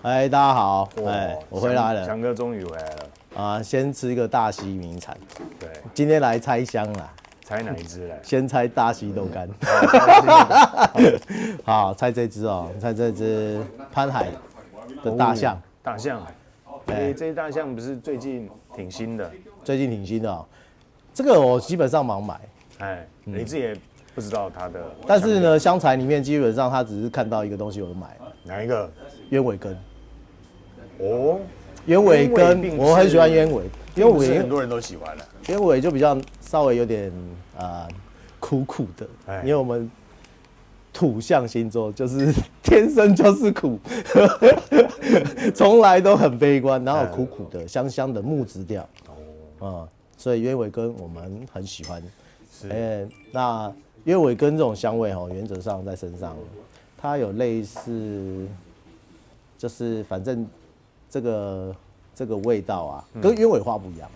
大家好，我回来了。强哥终于回来了啊！先吃一个大溪名产。对，今天来拆箱啦。猜哪一只嘞？先猜大溪豆干。好，猜这只哦，猜这只潘海的大象。大象，这只大象不是最近挺新的？最近挺新的哦。这个我基本上盲买。你自己也不知道它的。但是呢，香材里面基本上他只是看到一个东西我就买了。哪一个？鸢尾根。哦，鸢尾根，我很喜欢鸢尾。鸢尾很多人都喜欢的。鸢尾就比较稍微有点苦苦的，因为我们土象星座就是天生就是苦，从来都很悲观，然后苦苦的、香香的木质调。所以鸢尾根我们很喜欢。那鸢尾根这种香味原则上在身上，它有类似，就是反正这个味道啊，跟鸢尾花不一样。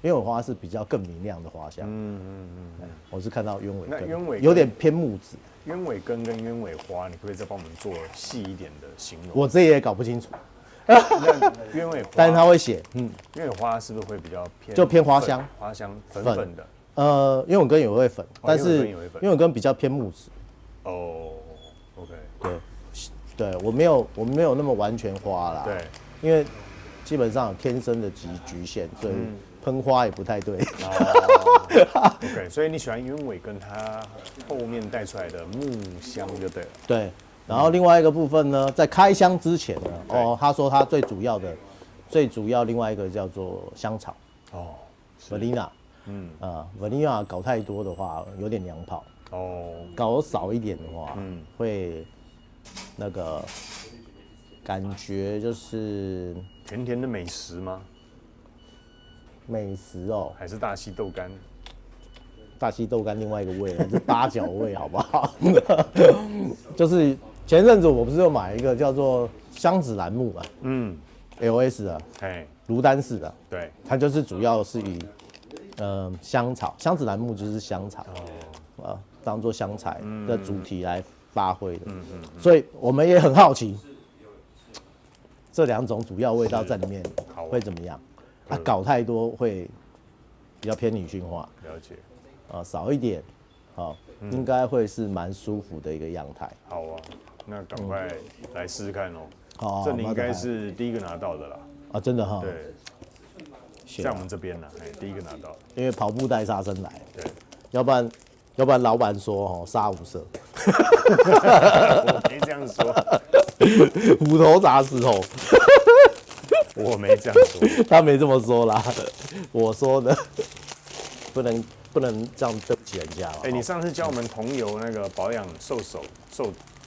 鸢尾花是比较更明亮的花香。我是看到鸢尾根，鸢尾有点偏木质。鸢尾根跟鸢尾花，你可不可以再帮我们做细一点的形容？我这也搞不清楚。鸢尾花，但是他会写，鸢尾花是不是会比较偏？就偏花香，花香粉粉的。鸢尾根也会粉，但是鸢尾根比较偏木质。哦 ，OK， 对，我没有那么完全花啦。对，因为基本上有天生的局限，所以喷花也不太对。OK， 所以你喜欢鸢尾跟它后面带出来的木香就对了。对，然后另外一个部分呢，在开箱之前呢，他说他最主要另外一个叫做香草。Vanilla。Vanilla 搞太多的话有点娘炮。搞少一点的话，会那个感觉就是甜甜的美食吗？美食哦，还是大溪豆干？大溪豆干另外一个味了，是八角味，好不好？就是前阵子我不是有买一个叫做香子兰木LS 的，卢丹氏的，对，它就是主要是以香草，香子兰木就是香草，当做香材的主题来发挥的。所以我们也很好奇，这两种主要味道在里面会怎么样？搞太多会比较偏女性化。了解。少一点，应该会是蛮舒服的一个样态。好啊，那赶快来试试看哦。这你应该是第一个拿到的啦。真的哈。对。在我们这边呢，第一个拿到。因为跑步带杀生来。对。要不然老板说杀无赦。我没这样说。虎头铡石头。我没这样说。他没这么说啦，我说的。不能这样对不起人家。你上次教我们桐油那个保养瘦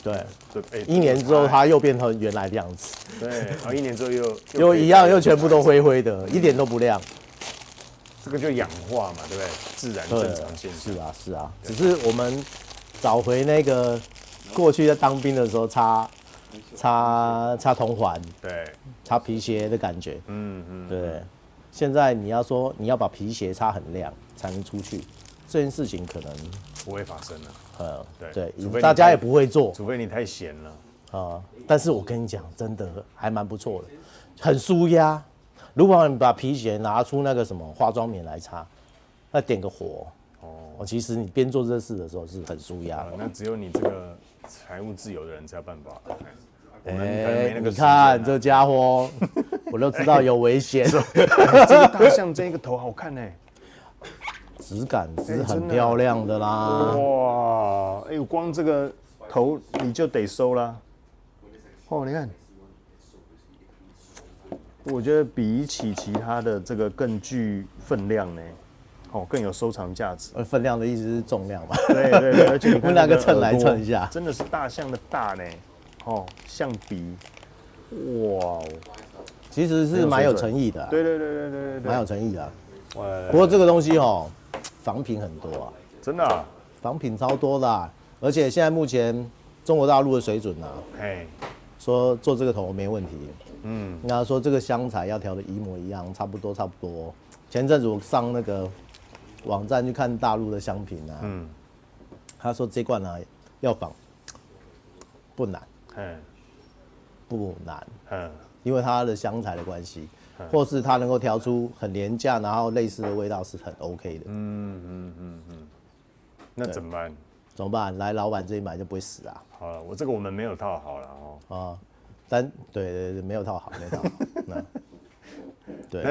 对，1年之后它又变成原来的样子。对，然后1年之后又一样，又全部都灰灰的，一点都不亮。这个就氧化嘛，对不对？自然正常现象。是啊，只是我们找回那个过去在当兵的时候擦铜环，对，擦皮鞋的感觉。对。现在你要说你要把皮鞋擦很亮才能出去，这件事情可能不会发生了。对，大家也不会做，除非你太闲了。但是我跟你讲，真的还蛮不错的，很舒压。如果你把皮鞋拿出那个什么化妆棉来擦，那点个火，其实你边做这事的时候是很舒压。那只有你这个财务自由的人才有办法。你看这家伙，我都知道有危险。这个大象这个头好看呢，质感是很漂亮的啦。哇，光这个头你就得收啦。你看，我觉得比起其他的这个更具分量呢，更有收藏价值。分量的意思是重量嘛？对，而且你看那个称来称一下，真的是大象的大呢。象鼻，哇，其实是蛮有诚意的。对，蛮有诚意的。不过这个东西仿品很多啊，真的，仿品超多的，而且现在目前中国大陆的水准说做这个头没问题。那说这个香材要调的一模一样，差不多。前阵子我上那个网站去看大陆的香品他说这罐要仿不难。不难，嗯，因为它的香材的关系，或是它能够调出很廉价，然后类似的味道是很 OK 的。那怎么办？怎么办？来老板这里买就不会死啊。好了，我们没有套好了哦。啊，对，没有套好，没有套好。对，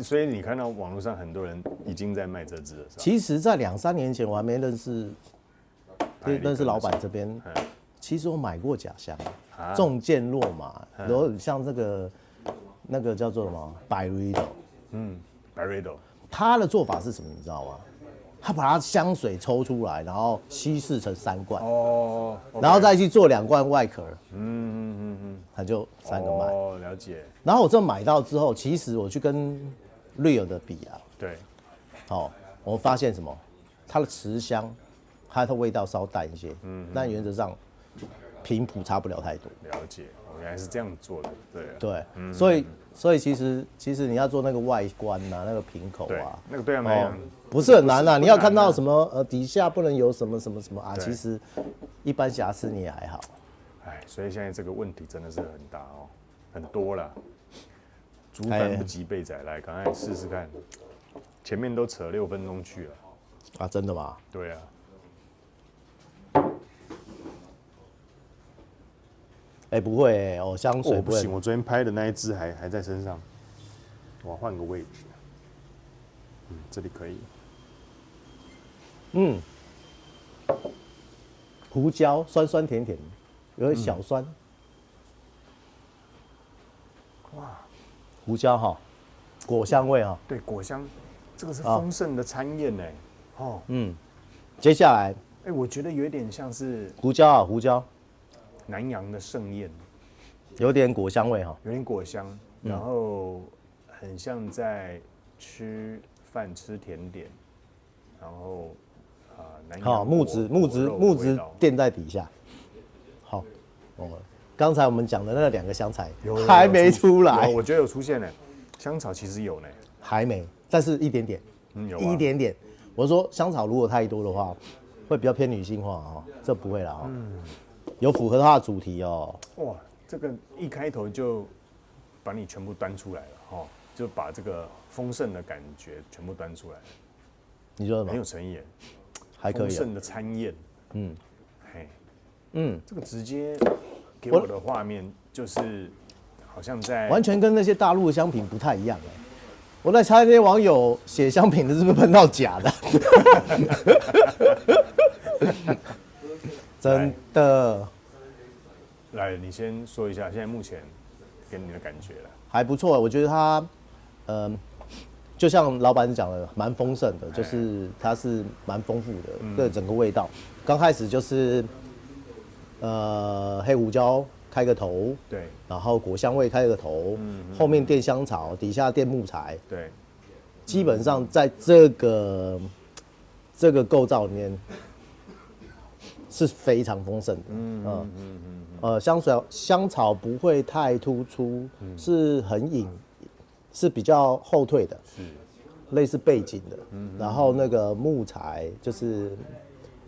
所以你看到网络上很多人已经在卖这支了，是吧？其实，在2-3年前我还没认识老板这边，其实我买过假香，重剑落马，然后像那个叫做什么Byredo，他的做法是什么？你知道吗？他把它香水抽出来，然后稀释成3罐，哦，然后再去做2罐外壳，他就3个卖。哦，了解。然后我这买到之后，其实我去跟 Real 的比啊，对，我发现什么？它的持香，它的味道稍淡一些，但原则上频谱差不了太多。了解，原来是这样做的，对啊。对，所以其实你要做那个外观啊，那个瓶口啊，那个对啊，没有。不是很难啊，你要看到什么底下不能有什么啊，其实一般瑕疵你也还好。所以现在这个问题真的是很大哦，很多啦。煮饭不及备仔，来，赶快试试看。前面都扯6分钟去了。啊，真的吗？对啊。不会香水不行，我昨天拍的那一支还在身上，我换个位置。这里可以。胡椒酸酸甜甜，有点小酸。哇，胡椒果香味对，果香，这个是丰盛的餐宴呢。接下来，我觉得有点像是胡椒，南洋的盛宴，有点果香味有点果香，然后很像在吃饭吃甜点，然后南洋木质垫在底下。好，刚才我们讲的那2个香材还没出来，我觉得有出现呢。香草其实有呢，还没，但是一点点，一点点。我说香草如果太多的话，会比较偏女性化这不会啦有符合它的主题哦。哇，这个一开头就把你全部端出来了就把这个丰盛的感觉全部端出来了。你说什么？很有诚意，还可以。丰盛的餐宴，这个直接给我的画面就是好像在完全跟那些大陆的香品不太一样我在猜那些网友写香品的是不是喷到假的？真的。来，你先说一下现在目前给你的感觉了。还不错，我觉得它，就像老板讲的，蛮丰盛的，就是它是蛮丰富的，整个味道。刚开始就是黑胡椒开个头，对，然后果香味开个头，后面垫香草，底下垫木材，对，基本上在这个构造里面是非常丰盛的，香草不会太突出，是很隐，是比较后退的，是类似背景的，然后那个木材就是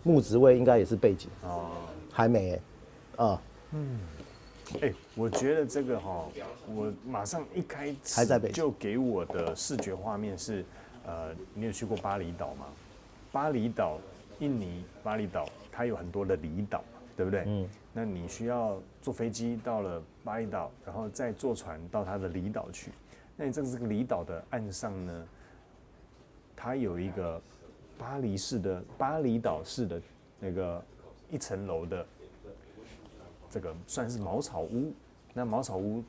木质味，应该也是背景还没我觉得这个我马上一开始就给我的视觉画面是，你有去过巴厘岛吗？巴厘岛，印尼巴厘岛，它有很多的离岛，对不对？那你需要坐飞机到了巴厘岛，然后再坐船到它的离岛去。那你这个离岛的岸上呢，它有一个巴厘岛式的那个1层楼的。这个算是茅草屋，那茅草屋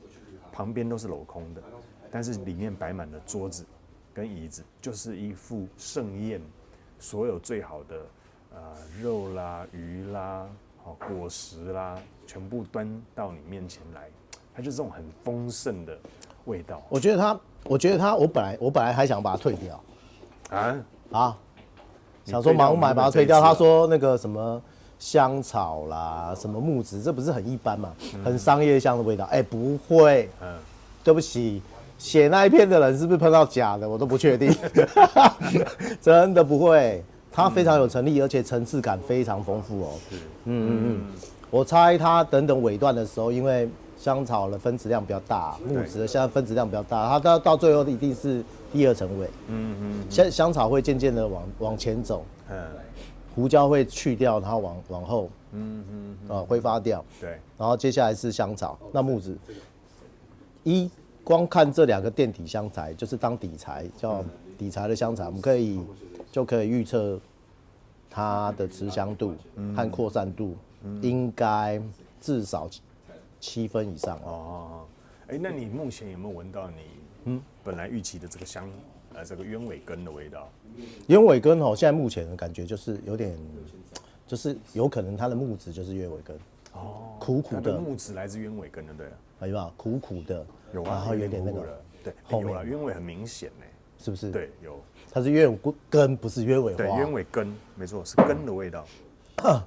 旁边都是镂空的，但是里面摆满了桌子跟椅子，就是一副盛宴，所有最好的肉啦、鱼啦、果实啦，全部端到你面前来，它就是这种很丰盛的味道。我觉得它，我本来还想把它退掉，想说盲买把它退掉。他说那个什么。香草啦，什么木质，这不是很一般嘛？很商业香的味道。不会，对不起，写那一篇的人是不是喷到假的？我都不确定，真的不会。它非常有诚意，而且层次感非常丰富哦。我猜它等尾段的时候，因为香草的分子量比较大，木质的现在分子量比较大，它到最后一定是第二层尾。香草会渐渐的往前走，胡椒会去掉，然后往后，挥发掉。对，然后接下来是香草，那木质，光看这2个垫底香材，就是当底材，叫底材的香材，我们就可以预测它的持香度和扩散度，应该至少7分以上。那你目前有没有闻到你本来预期的这个这个鸢尾根的味道？鸢尾根现在目前的感觉就是有点，就是有可能它的木质就是鸢尾根，苦苦的。它的木质来自鸢尾根的，对。有没有苦苦的？有啊，然后有点那个，对，有了鸢尾很明显呢，是不是？对，有。它是鸢尾根，不是鸢尾花。对，鸢尾根，没错，是根的味道。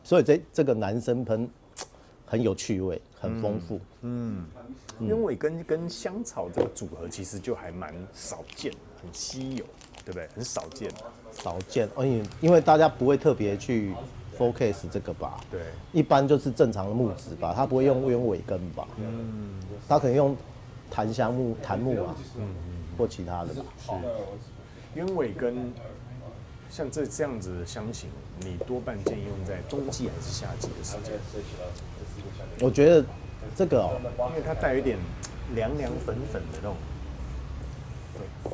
所以这个男生喷很有趣味，很丰富。鸢尾根跟香草这个组合其实就还蛮少见，很稀有，对不对？很少见。少见，因为大家不会特别去 focus 这个吧？对，一般就是正常的木质吧，他不会用鸢尾根吧？他可能用檀木啊，或其他的吧。鸢尾根像这样子的香型，你多半建议用在冬季还是夏季的时间？我觉得这个因为它带有一点凉凉粉粉的那种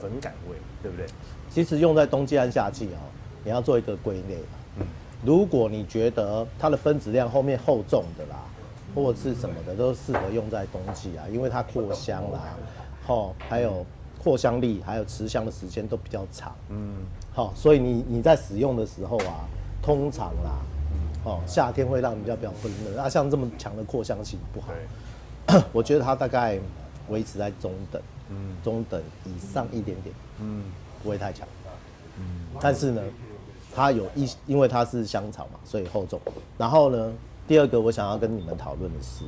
粉感味，对不对？其实用在冬季和夏季你要做一个归类。如果你觉得它的分子量后面厚重的啦，或者是什么的，都适合用在冬季啊，因为它扩香啦，还有扩香力，还有持香的时间都比较长。所以你在使用的时候通常啦，夏天会让你比较闷热，像这么强的扩香性不好。我觉得它大概维持在中等，中等以上一点点，不会太强。但是呢，它因为它是香草嘛，所以厚重。然后呢，第二个我想要跟你们讨论的是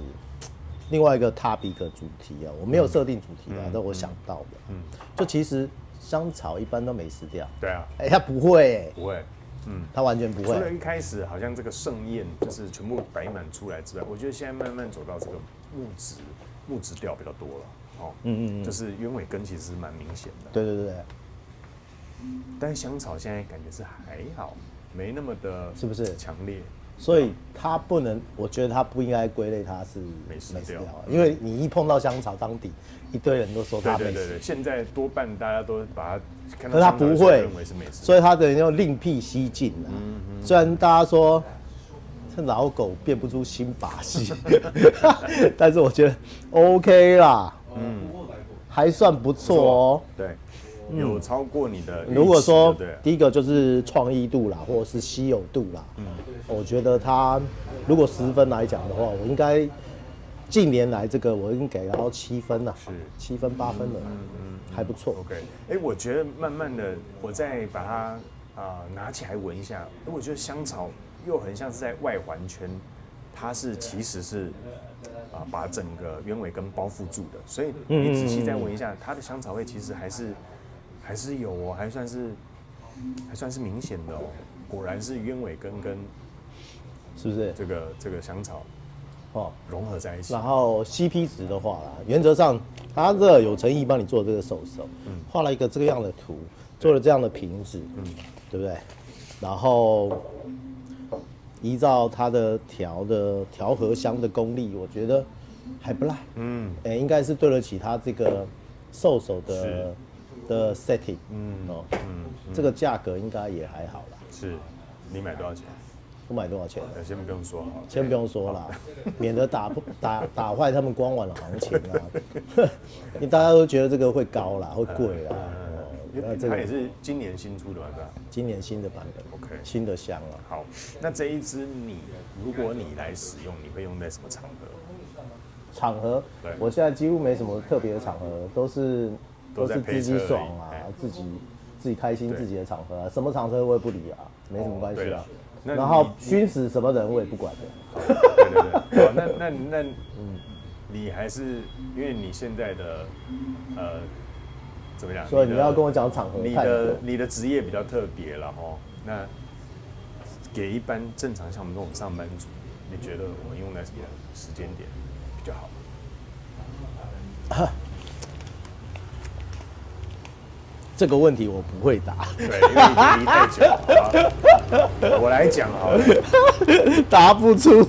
另外一个 topic 主题我没有设定主题但我想到的，就其实香草一般都没死掉。对啊，它不会不会，它完全不会。除了一开始好像这个盛宴就是全部摆满出来之外，我觉得现在慢慢走到这个木质调比较多了，就是鸢尾根其实是蛮明显的。对。但是香草现在感觉是还好，没那么的，是不是强烈？所以它不能，我觉得它不应该归类它是没死掉，因为你一碰到香草当底，一堆人都说它没死。对，现在多半大家都把它看到，可它不会认为是没死，所以它等于要另辟蹊径了。虽然大家说这老狗变不出新把戏，但是我觉得 OK 啦，还算不错对。有超过你的预期。如果说第一个就是创意度啦，或者是稀有度啦，我觉得它如果10分来讲的话，我应该近年来这个我已经给到7分了，是7分8分了，还不错。OK， 我觉得慢慢的我再把它拿起来闻一下，我觉得香草又很像是在外环圈，它其实是把整个鸢尾根包覆住的，所以你仔细再闻一下，它的香草味其实还是有还算是明显的果然是鸢尾根跟是不是这个香草融合在一起。然后 CP 值的话啦，原则上他这有诚意帮你做这个手，画了一个这个样的图，做了这样的瓶子，对不对？然后依照它的调和香的功力，我觉得还不赖，应该是对得起他这个兽首的 setting，这个价格应该也还好啦。是，你买多少钱？我买多少钱？先不用说好了，先不用说啦，免得打坏他们官网的行情啊。因为大家都觉得这个会高啦，会贵啦。它也是今年新出的嘛，对吧？今年新的版本 ，OK， 新的香啊。好，那这一支如果你来使用，你会用在什么场合？场合，我现在几乎没什么特别的场合，都是自己爽啊，自己开心自己的场合啊，什么场合我也不理啊，没什么关系啊。然后熏死什么人我也不管的。对。好，那你还是因为你现在的怎么样？所以你要跟我讲场合，你的职业比较特别了那给一般正常像我们这种上班族，你觉得我们用在什么时间点比较好？这个问题我不会答。对，因为已经离太久了。我来讲好了。答不出。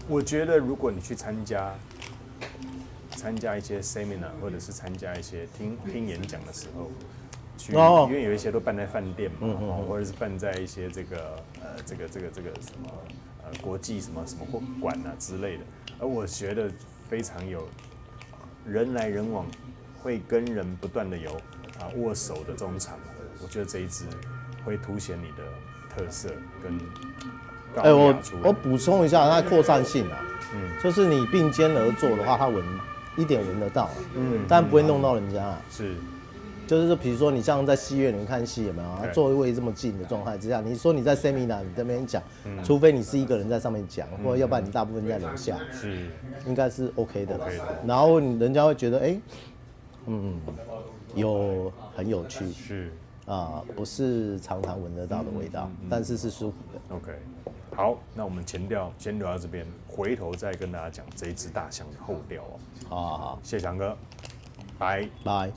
我觉得如果你去参加一些 seminar， 或者是参加一些听演讲的时候，因为有一些都办在饭店嘛，或者是办在一些这个什么国际什么馆啊之类的，而我觉得非常有人来人往，会跟人不断的有握手的这种场合，我觉得这一支会凸显你的特色跟高雅出来。我补充一下，它的扩散性啊，就是你并肩而坐的话，它一点闻得到，但不会弄到人家啊。是。就是说，比如说你像在戏院里面看戏，有没有？座位这么近的状态之下，你说你在 seminar 你在那边讲，除非你是一个人在上面讲，或者要不然你大部分在楼下，是，应该是 OK 的啦。然后人家会觉得，很有趣，是不是常常闻得到的味道，但是是舒服的。OK， 好，那我们前调先留到这边，回头再跟大家讲这一支大象的后调哦。好，谢谢强哥，拜拜。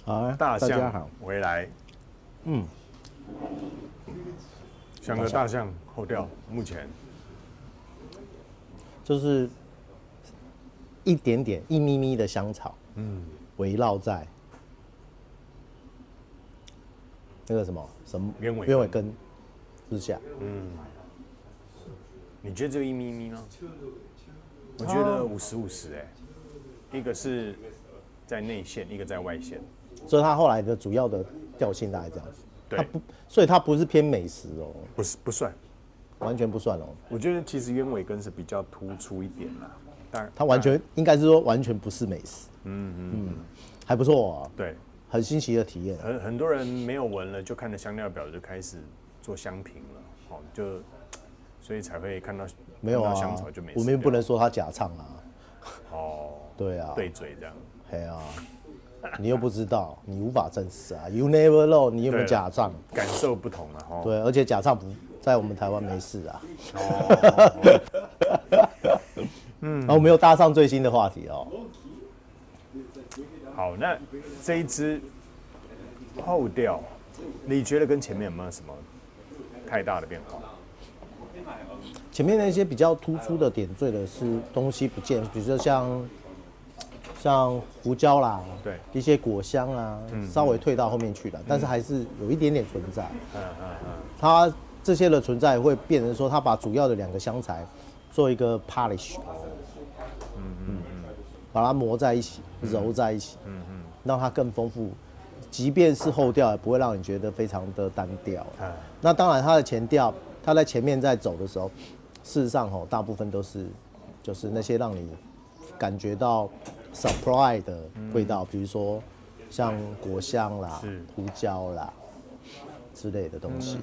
好，大家好，回来。强哥，大象后调目前就是一点点一咪咪的香草，围绕在那个什么鸢尾根之下。你觉得只有一咪咪吗？我觉得50-50一个是在内线，一个在外线。所以它后来的主要的调性大概这样子。对，所以它不是偏美食哦。不算，完全不算哦。我觉得其实鸢尾根是比较突出一点啦。当然，它完全应该是说完全不是美食。还不错啊。对，很新奇的体验。很多人没有闻了，就看着香料表就开始做香评了，所以才会看到没有啊，香草就没事。我们不能说它假唱啊。对啊。对嘴这样。嘿啊。你又不知道，你无法证实啊 ，You never know， 你有没有假唱？感受不同了哈。对，而且假唱不在我们台湾没事啊。然后我们又搭上最新的话题哦。好，那这一支后调，你觉得跟前面有没有什么太大的变化？前面那些比较突出的点缀的是东西不见，比如说像胡椒啦，对，一些果香啊，稍微退到后面去了，但是还是有一点点存在。它这些的存在会变成说，它把主要的2个香材做一个 polish，把它磨在一起，揉在一起，让它更丰富。即便是后调，也不会让你觉得非常的单调。那当然，它的前调，它在前面在走的时候，事实上大部分都是就是那些让你感觉到 surprise 的味道，比如说像果香啦、胡椒啦之类的东西。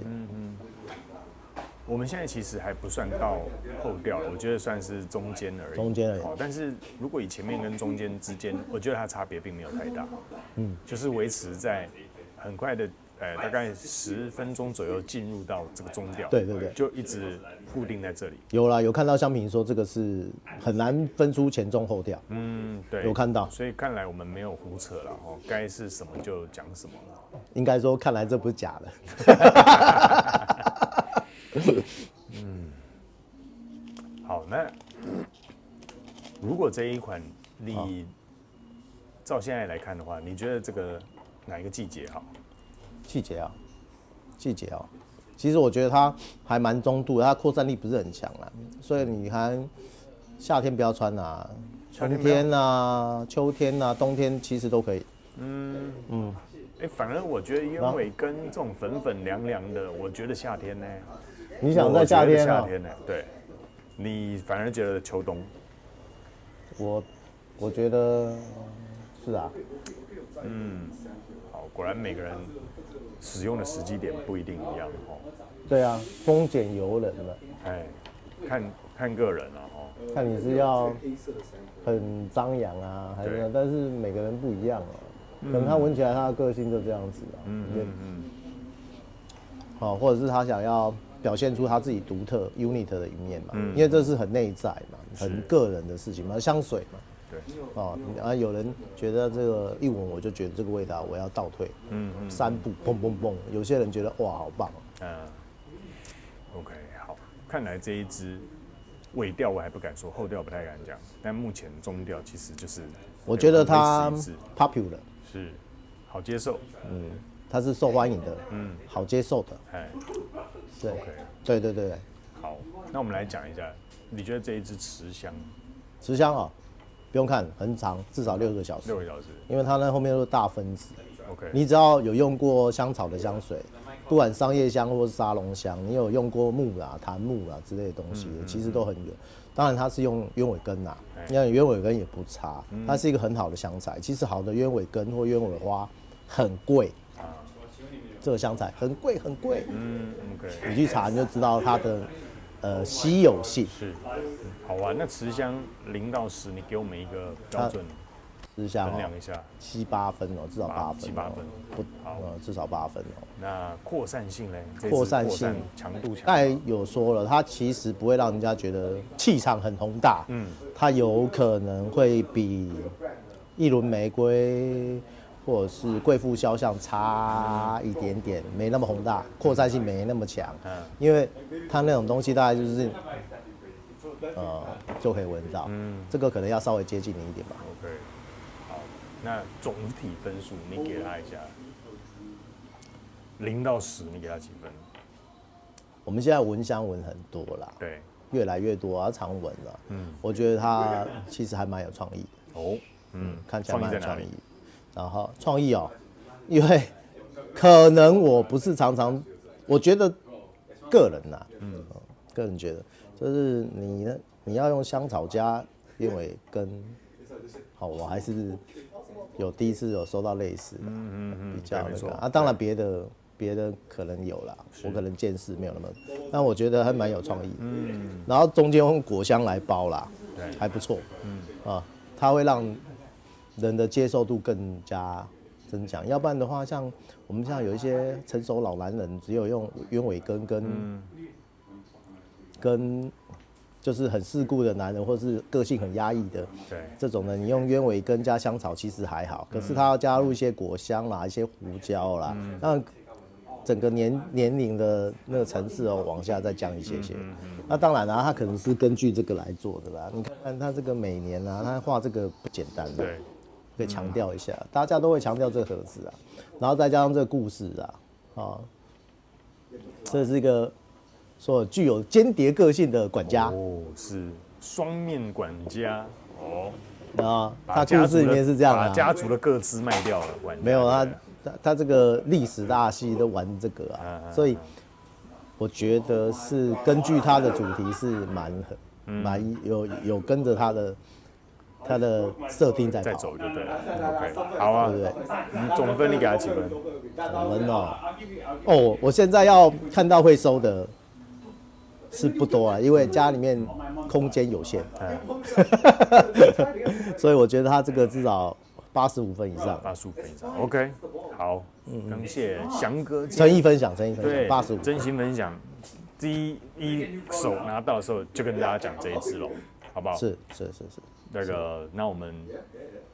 我们现在其实还不算到后调了，我觉得算是中间而已。但是如果以前面跟中间之间，我觉得它差别并没有太大。就是维持在很快的大概10分钟左右进入到这个中调。对，就一直固定在这里。有看到香评说这个是很难分出前中后调。对，有看到。所以看来我们没有胡扯了该是什么就讲什么了。应该说，看来这不是假的。好，那如果这一款你照现在来看的话，你觉得这个哪一个季节好？季节啊，其实我觉得它还蛮中度的，它扩散力不是很强啊，所以你还夏天不要穿啊，春天啊、秋天啊、冬天其实都可以。反而我觉得鸢尾跟这种粉凉凉的，我觉得夏天呢。你想在夏天夏天呢？对，你反而觉得秋冬。我觉得是啊。好，果然每个人使用的时机点不一定一样对啊，丰俭由人了。看个人了看你是要很张扬啊，还是？但是每个人不一样啊。可能他闻起来他的个性就这样子啊。或者是他想要表现出他自己独特 unique 的一面嘛，因为这是很内在嘛，很个人的事情嘛，香水嘛。对，有人觉得这个一闻我就觉得这个味道我要倒退，3步砰砰砰，有些人觉得哇好棒OK， 好，看来这一支尾调我还不敢说，后调不太敢讲，但目前中调其实就是我觉得它 popular 是好接受，它是受欢迎的，好接受的，对 ，OK， 对，好，那我们来讲一下，你觉得这一支持香不用看，很长，至少6个小时，因为它那后面都是大分子。OK， 你只要有用过香草的香水，不管商业香或是沙龙香，你有用过木啦、檀木啦之类的东西，其实都很有。当然它是用鸢尾根啦，因为鸢尾根也不差，它是一个很好的香材。其实好的鸢尾根或鸢尾花很贵，这个香材很贵。OK， 你去查你就知道它的稀有性。是，好啊。那持香0到10，你给我们一个标准，持香衡量一下，7、8分哦，至少8分，不，至少8分哦。那扩散性嘞？扩散性强度强。刚才有说了，它其实不会让人家觉得气场很宏大，它有可能会比一轮玫瑰或者是贵妇肖像差一点点，没那么宏大，扩散性没那么强，因为它那种东西大概就是就可以闻到，这个可能要稍微接近你一点吧。OK， 好，那总体分数你给他一下，0到10，你给他几分？我们现在闻香闻很多啦，对，越来越多，要常闻了。我觉得它其实还蛮有创意的。看起来蛮有创意。然后创意因为可能我不是常常，我觉得个人呐，个人觉得就是你要用香草加鸢尾根，我还是第一次有收到类似的，比较那个当然别的可能有啦，我可能见识没有那么，但我觉得还蛮有创意，然后中间用果香来包啦，还不错，它会让人的接受度更加增强，要不然的话，像我们像有一些成熟老男人，只有用鸢尾根跟就是很世故的男人，或是个性很压抑的，这种呢，你用鸢尾根加香草其实还好，可是它要加入一些果香啦、一些胡椒啦，让整个年龄的那个层次往下再降一些。那当然啦，它可能是根据这个来做的啦。你看它这个每年啊，它画这个不简单的。可以强调一下，大家都会强调这个盒子啊，然后再加上这个故事啊，这是一个说具有间谍个性的管家是双面管家他故事里面是这样把家族的各自卖掉了，没有他这个历史大戏都玩这个所以我觉得是根据他的主题是蛮有跟着他的设定在走就对了 ，OK， 好啊，对不对？你总分你给他几分？总分我现在要看到会收的是不多啊，因为家里面空间有限，所以我觉得他这个至少85分以上。85分以上 ，OK， 好，感谢翔哥诚意分享，85，真心分享，第一手拿到的时候就跟大家讲这一支咯，好不好？是。那我们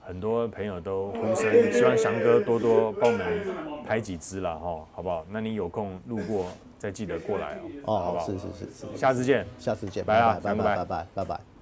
很多朋友都呼声，希望翔哥多多帮我们拍几支啦，好不好？那你有空路过再记得过来好不好？是，下次见，拜拜。